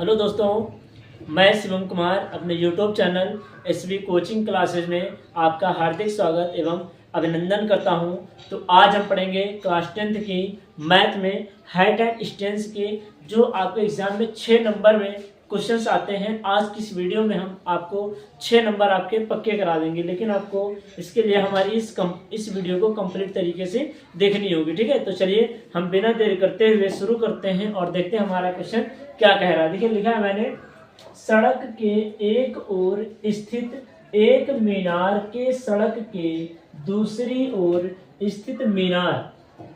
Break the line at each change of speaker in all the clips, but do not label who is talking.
Hello दोस्तों, मैं शिवम कुमार अपने YouTube channel SV coaching classes में आपका हार्दिक स्वागत एवं अभिनंदन करता हूं। तो आज हम पढ़ेंगे क्लास 10th की मैथ में हाइट एंड डिस्टेंस के जो आपके एग्जाम में 6 नंबर में क्वेश्चंस आते हैं। आज की इस वीडियो में हम आपको 6 नंबर आपके पक्के करा देंगे, लेकिन आपको इसके लिए हमारी इस वीडियो को कंप्लीट तरीके से देखनी होगी। ठीक है, तो चलिए हम बिना देर करते हुए शुरू करते हैं और देखते हैं हमारा क्वेश्चन क्या कह रहा है। देखिए, लिखा है मैंने, सड़क के एक ओर स्थित एक मीनार के सड़क के दूसरी ओर स्थित मीनार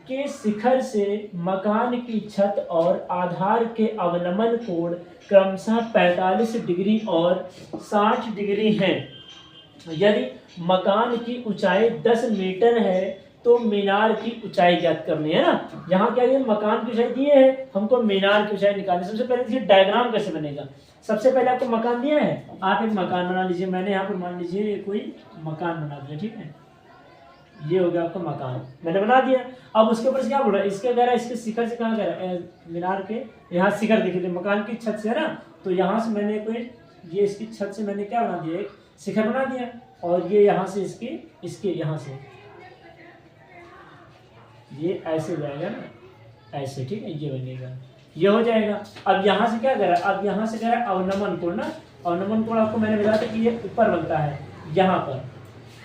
के शिखर से मकान की छत और आधार के अवनमन कोण क्रमशः 45 डिग्री और 60 डिग्री हैं। यदि मकान की ऊंचाई 10 मीटर है तो मीनार की ऊंचाई ज्ञात करनी है ना। यहाँ क्या है, मकान की ऊंचाई दिए है, हमको मीनार की ऊंचाई निकालनी। सबसे पहले देखिए डायग्राम कैसे बनेगा। सबसे पहले आपको मकान दिया है, आप एक मकान बना लीजिए। मैंने यहाँ पर मान लीजिए कोई मकान बना दिया, ठीक है, ये हो गया आपका मकान, मैंने बना दिया। अब उसके ऊपर से क्या बोल रहा है, इसके कह रहा है, इसके शिखर से कहाँ कह रहा है, मीनार के यहाँ शिखर देखिए, मकान की छत से है ना, तो यहाँ से मैंने कोई ये इसकी छत से मैंने क्या बना दिया, एक शिखर बना दिया। और ये यहाँ से इसके यहाँ से ये ऐसे जाएगा ना, ऐसे, ठीक है, ये बनेगा, ये हो जाएगा। अब यहाँ से क्या कर रहा है, अब यहाँ से कह रहा है अवनमन कोण ना। अवनमन कोण आपको मैंने बताया था कि ये ऊपर बनता है यहाँ पर,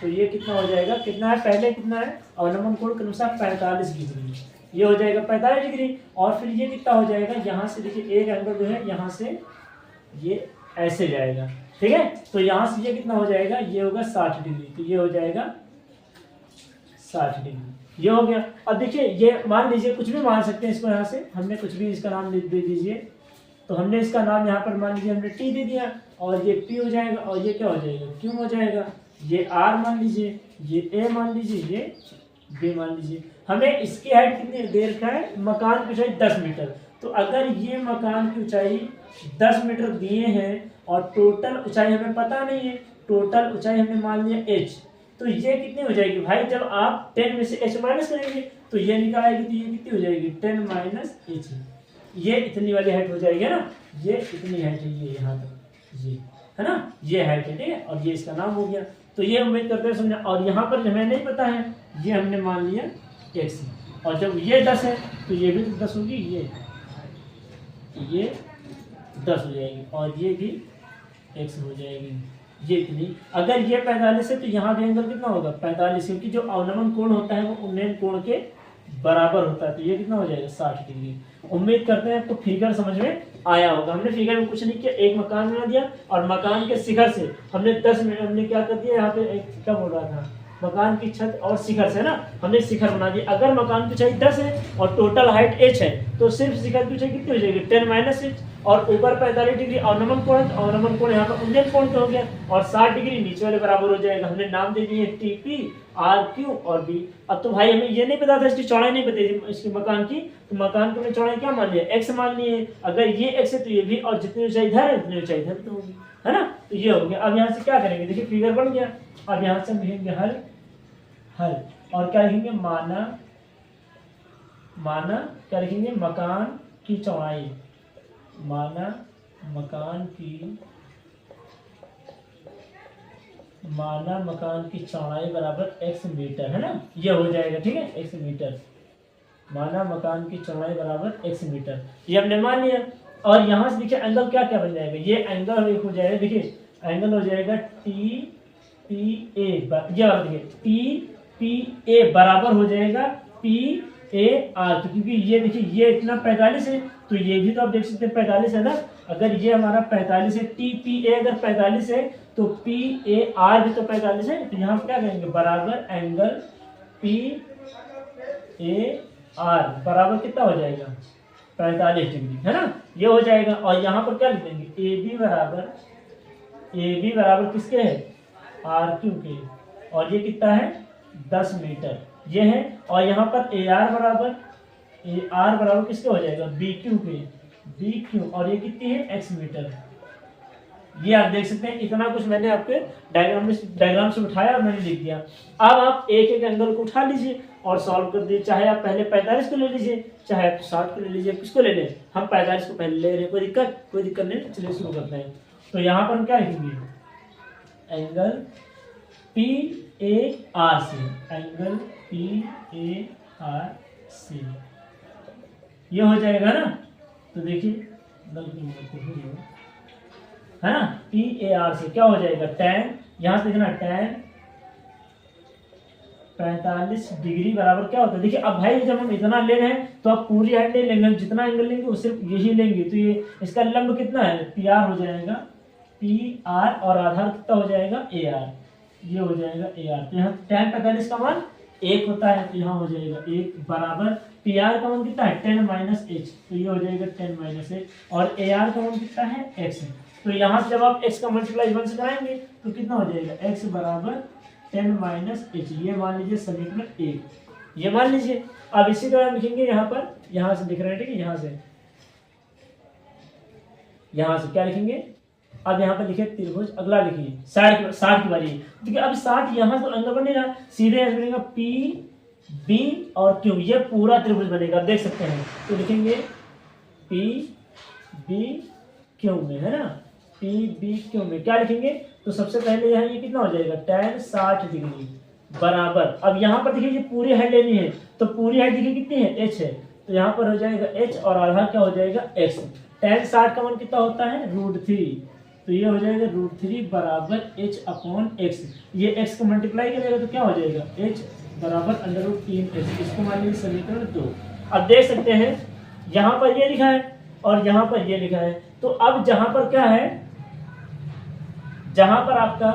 तो ये कितना हो जाएगा, कितना है, पहले कितना है, अवनमन कोण के अनुसार 45 डिग्री, ये हो जाएगा 45 डिग्री। और फिर ये कितना हो जाएगा, यहाँ से देखिए एक एंगल जो है यहाँ से ये ऐसे जाएगा, ठीक है, तो यहाँ से ये कितना हो जाएगा, ये होगा 60 डिग्री, तो ये हो जाएगा 60 डिग्री, ये हो गया। अब देखिए, ये मान लीजिए कुछ भी मान सकते हैं इसको, यहाँ से हमने कुछ भी इसका नाम दे दीजिए। तो हमने इसका नाम यहाँ पर मान लीजिए हमने टी दे दिया, और ये पी हो जाएगा, और ये क्या हो जाएगा, क्यू हो जाएगा। ये आर मान लीजिए, ये ए मान लीजिए, ये बी मान लीजिए। हमें इसकी हाइट कितनी दे रखा है, मकान की ऊंचाई 10 मीटर। तो अगर ये मकान की ऊंचाई 10 मीटर दिए हैं और टोटल ऊंचाई हमें पता नहीं है, टोटल ऊंचाई हमने मान लिया h, तो ये कितनी हो जाएगी भाई, जब आप 10 में से h माइनस करेंगे तो ये निकल आएगी, तो ये कितनी हो जाएगी, 10 माइनस h, ये इतनी वाली हाइट हो जाएगी ना, ये इतनी हाइट है, ये यहाँ तक, ये है ना, ये हाइट है, ठीक है, और ये इसका नाम हो गया। तो ये उम्मीद करते हैं समझना। और यहाँ पर हमें नहीं पता है, ये हमने मान लिया x, और जब ये 10 है तो ये भी 10 होगी, ये 10 हो जाएगी, और ये भी x हो जाएगी, ये इतनी। अगर ये 45 है तो यहाँ भी एंगल कितना होगा, 45, क्योंकि जो अवनमन कोण होता है वो उन्नयन कोण के बराबर होता है, तो ये कितना हो जाएगा, 60 डिग्री। उम्मीद करते हैं आपको फिगर समझ में आया होगा। हमने फिगर में कुछ नहीं किया, एक मकान बना दिया और मकान के शिखर से हमने 10 मिनट हमने क्या कर दिया, यहाँ पे एक क्या बोल रहा था, मकान की छत और शिखर से ना हमने शिखर बना दिया। अगर मकान की ऊंचाई 10 है और टोटल हाइट h है, तो सिर्फ शिखर की ऊंचाई कितनी हो जाएगी, 10 माइनस h, और ऊपर 45 डिग्री अवनमन कोण, अवनमन कोण यहाँ पर उन्नयन कोण हो गया, और 60 डिग्री नीचे वाले बराबर हो जाएगा। हमने नाम दे दिए टीपी, आर, क्यू और बी। अब तो भाई हमें ये नहीं पता था, इसकी चौड़ाई नहीं पता थी इसकी मकान की, तो मकान की हमने चौड़ाई क्या मान लिया, x मान लिए। अगर ये x है तो ये भी, और जितनी ऊंचाई इधर है उतनी ऊंचाई इधर तो होगी, है ना, तो ये हो गया। अब यहाँ से क्या करेंगे, देखिए फिगर बन गया। अब यहाँ से हम लिखेंगे हल, और क्या लिखेंगे, माना क्या लिखेंगे, मकान की चौड़ाई, माना मकान की चौड़ाई बराबर x मीटर, है ना, ये हो जाएगा, ठीक है, x मीटर, माना मकान की चौड़ाई बराबर x मीटर, ये हमने मान लिया। और यहाँ से देखिए एंगल क्या क्या बन जाएगा, ये एंगल हो जाएगा, देखिए एंगल हो जाएगा टी पी ए, ये देखिए टी बराबर हो जाएगा PAR, क्योंकि ये देखिए ये इतना 45 है, तो ये भी तो आप देख सकते हैं 45 है ना। अगर ये हमारा 45 है, TPA अगर 45 है तो PAR भी तो 45 है, तो यहाँ क्या करेंगे, बराबर एंगल PAR बराबर कितना हो जाएगा, 45 डिग्री, है ना, ये हो जाएगा। और यहाँ पर क्या लिख देंगे, AB बराबर किसके है, RQ के, और ये कितना है, 10 मीटर, ये है। और यहाँ पर AR बराबर किसके हो जाएगा, BQ के, BQ, और ये कितनी है, x मीटर, ये आप देख सकते हैं, इतना कुछ मैंने आपके डायग्राम से उठाया और मैंने लिख दिया। अब आप एक एक एंगल को उठा लीजिए और सॉल्व कर दीजिए। चाहे आप पहले 45 को ले लीजिए, चाहे आप 60 को ले लीजिए, किसको ले लें? हम 45 को पहले ले रहे हैं, कोई दिक्कत नहीं। चलिए शुरू करते हैं। तो यहाँ पर हम क्या लिखेंगे? एंगल PAR से, एंगल PAR से ये हो जाएगा ना। तो देखिए है ना, PAR से क्या हो जाएगा? tan, यहाँ से देखना tan 45 डिग्री बराबर क्या होता है? देखिए अब भाई जब हम इतना ले रहे हैं तो आप पूरी हाइट नहीं लेंगे, हम जितना एंगल लेंगे वो सिर्फ यही लेंगे। तो ये इसका लंब कितना है? PR हो जाएगा, PR और आधार कितना हो जाएगा? AR। ये हो जाएगा AR। तो यहाँ tan 45 का मान 1 होता है, तो यहाँ हो जाएगा 1 बराबर PR का मान कितना है? 10 माइनस h, तो ये हो जाएगा 10 माइनस h और AR का मान कितना है? x। तो यहाँ से जब आप x का मल्टीप्लाई 1 से कराएंगे तो कितना हो जाएगा? x बराबर 10 माइनस h। ये मान लीजिए समीकरण 1, ये मान लीजिए। अब इसी तरह लिखेंगे यहाँ पर, यहाँ से लिख रहे हैं, ठीक है? यहाँ से क्या लिखेंगे? अब यहाँ पर लिखे त्रिभुज। अगला लिखिए 60 की बारी। देखिए अब 60 यहाँ तो अंदर बन नहीं रहा, सीधे बनेगा PB और Q, ये पूरा त्रिभुज बनेगा, आप देख सकते हैं। तो लिखेंगे PBQ में, है ना? PBQ में क्या लिखेंगे? तो सबसे पहले यहाँ ये कितना हो जाएगा? tan 60 डिग्री बराबर, अब यहाँ पर देखिए ये पूरी हाइट लेनी है, तो पूरी हाइट देखिए कितनी है? h है, तो यहाँ पर हो जाएगा h और आधार क्या हो जाएगा? x। tan 60 का मान कितना होता है? √3, तो ये हो जाएगा √3 बराबर h अपॉन x। ये x को मल्टीप्लाई करेगा तो क्या हो जाएगा? h बराबर √3h। इसको मान लीजिए समीकरण 2। अब देख सकते हैं यहाँ पर ये लिखा है और यहाँ पर ये लिखा है। तो अब जहाँ पर क्या है, जहाँ पर आपका,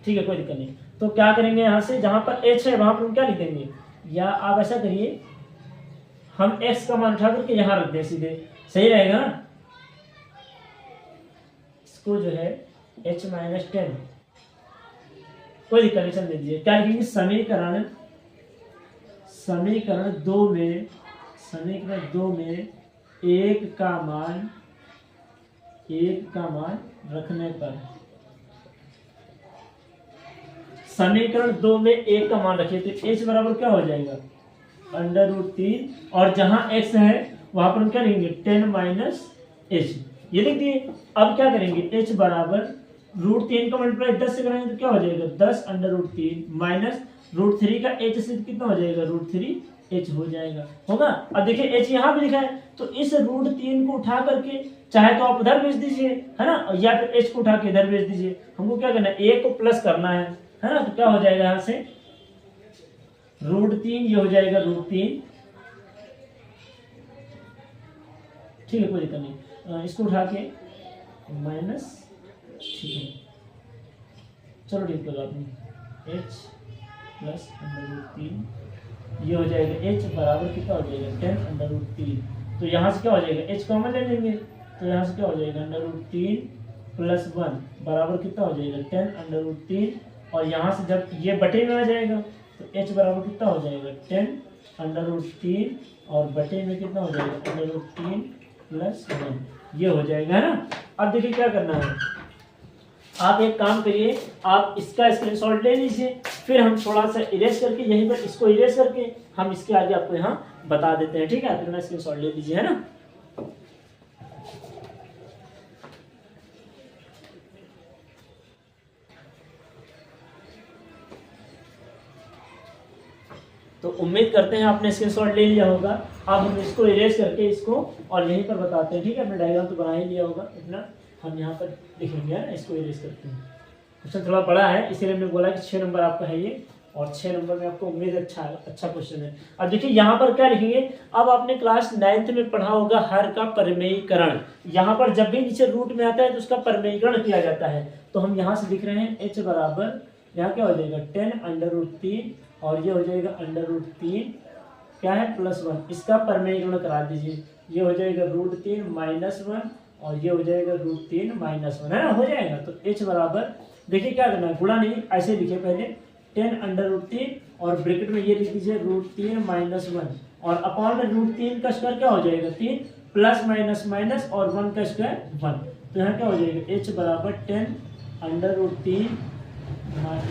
ठीक है कोई दिक्कत नहीं, तो क्या करेंगे? यहाँ से जहाँ पर h है वहां पर हम क्या लिख देंगे? या आप ऐसा करिए, हम x का मान उठा करके यहाँ रख दें सीधे, सही रहेगा ना? इसको जो है h माइनस 10, कोई दिक्कत नहीं, चल दीजिए। क्या लिखेंगे? समीकरण 2 में 1 का मान रखने पर, समीकरण 2 में 1 का मान रखिए तो h बराबर क्या हो जाएगा? √3, और जहां x है वहां पर हम क्या लिखेंगे? 10 माइनस h, ये लिख दिए। अब क्या करेंगे? h बराबर √3 का मल्टीप्लाई 10 से करेंगे तो क्या हो जाएगा? 10 √3 माइनस √3 का h से कितना हो जाएगा? √3h हो जाएगा, होगा। अब देखिए h यहाँ भी लिखा है, तो इस √3 को उठा करके चाहे तो आप उधर भेज दीजिए, है ना, या फिर h को उठा के इधर भेज दीजिए। हमको क्या करना है? a को प्लस करना है ना? तो क्या हो जाएगा यहाँ से? √3, ये हो जाएगा √3, ठीक है कोई दिक्कत नहीं। इसको उठा के माइनस, ठीक है चलो ठीक है, आपने h प्लस √3, ये हो जाएगा h बराबर कितना हो जाएगा? 10 √3। तो यहाँ से क्या हो जाएगा? h कॉमन ले लेंगे, तो यहाँ से क्या हो जाएगा? √3 प्लस 1 बराबर कितना हो जाएगा? 10 √3, और यहाँ से जब ये बटे में आ जाएगा तो h बराबर कितना हो जाएगा? 10 √3, और बटे में कितना हो जाएगा? √3 प्लस 1, ये हो जाएगा, है ना? अब देखिए क्या करना है, आप एक काम करिए, आप इसका स्क्रीनशॉट ले लीजिए, फिर हम थोड़ा सा इरेज करके यहीं पर इसको इरेज करके हम इसके आगे आपको यहाँ बता देते हैं, ठीक है? फिर मैं स्क्रीनशॉट ले लीजिए, है ना? तो उम्मीद करते हैं आपने स्क्रीनशॉट ले लिया होगा। अब हम इसको इरेज करके इसको और यहीं पर बताते हैं, ठीक है? अपने डायग्राम तो बना ही लिया होगा, इतना हम यहाँ पर लिखेंगे, इसको इरेज करते हैं। क्वेश्चन थोड़ा बड़ा है, इसीलिए मैंने बोला कि 6 नंबर आपका है ये, और 6 नंबर में आपको उम्मीद अच्छा क्वेश्चन है। अब देखिए यहाँ पर क्या लिखेंगे? अब आपने क्लास 9th में पढ़ा होगा हर का परमेयीकरण। यहाँ पर जब भी नीचे रूट में आता है तो उसका परमेयीकरण किया जाता है। तो हम यहाँ से लिख रहे हैं h बराबर, यहाँ क्या हो जाएगा? 10 √3, और ये हो जाएगा √3 क्या है? प्लस 1, इसका परमेयीकरण करा दीजिए। ये हो जाएगा √3 माइनस 1, और ये हो जाएगा √3 माइनस 1, है ना? हो जाएगा। तो h बराबर, देखिए क्या करना है, गुणा नहीं, ऐसे लिखे पहले 10 √3, और ब्रैकेट में ये लिख दीजिए √3 माइनस 1, और अपॉन में √3 का स्क्वायर क्या हो जाएगा? 3, प्लस माइनस माइनस और 1 का स्क्वायर 1। तो यहाँ क्या हो जाएगा h बराबर 10 √3,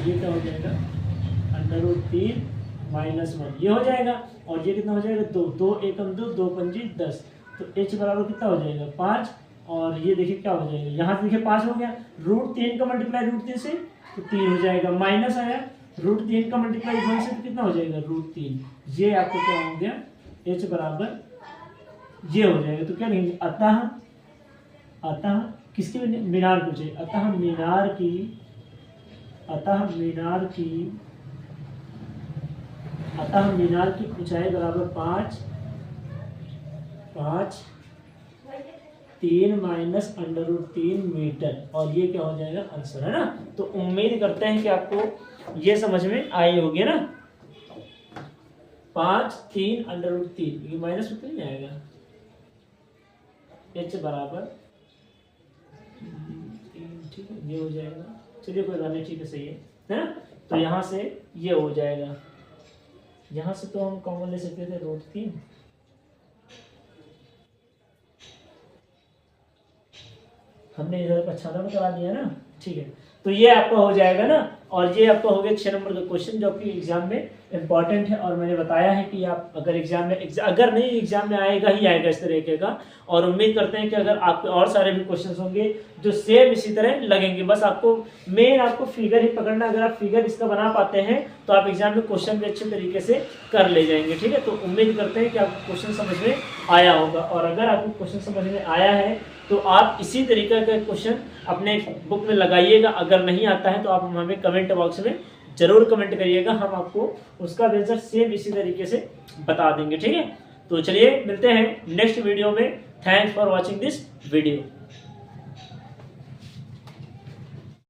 ये क्या हो जाएगा √3 माइनस 1, ये हो जाएगा। और ये कितना हो जाएगा 2, 2 एकम 2, 2 पंजी 10। तो h बराबर कितना हो जाएगा 5। और ये देखिए क्या हो जाएगा, यहाँ से देखिए 5 हो गया, √3 का मल्टीप्लाई √3 से तो 3 हो जाएगा, माइनस आया √3 का मल्टीप्लाई 1 से तो कितना हो जाएगा √3। ये आपको क्या हो गया h बराबर ये हो जाएगा। तो क्या लिखेंगे अतः किसकी मीनार पूछे, अतः मीनार की ऊंचाई बराबर 5 3 माइनस √3 मीटर। और ये क्या हो जाएगा आंसर, है ना। तो उम्मीद करते हैं कि आपको ये समझ में आई होगी ना। 5 3 √3, ये माइनस में तो नहीं आएगा, h बराबर 3, ठीक है, ये हो जाएगा। चलिए कोई बात नहीं, ठीक है, सही है ना। तो यहाँ से ये हो जाएगा, यहाँ से तो हम कॉमन ले सकते थे √3, हमने इधर का छाना में करा दिया ना, ठीक है। तो ये आपका हो जाएगा ना। और ये आपका हो गया 6 नंबर का क्वेश्चन जो कि एग्जाम में इंपॉर्टेंट है। और मैंने बताया है कि आप अगर एग्जाम में अगर नहीं एग्जाम में आएगा ही आएगा इस तरीके का। और उम्मीद करते हैं कि अगर आपके और सारे भी क्वेश्चंस होंगे जो सेम इसी तरह लगेंगे, बस आपको मेन आपको फिगर ही पकड़ना। अगर आप फिगर इसका बना पाते हैं तो आप एग्जाम में क्वेश्चन भी अच्छे तरीके से कर ले जाएंगे, ठीक है। तो उम्मीद करते हैं कि आपको क्वेश्चन समझ में आया होगा। और अगर आपको क्वेश्चन समझ में आया है तो आप इसी तरीके का क्वेश्चन अपने बुक में लगाइएगा। अगर नहीं आता है तो आप हमें कमेंट बॉक्स में जरूर कमेंट करिएगा, हम आपको उसका आंसर सेम इसी तरीके से बता देंगे, ठीक है। तो चलिए मिलते हैं नेक्स्ट वीडियो में। Thanks for watching this video.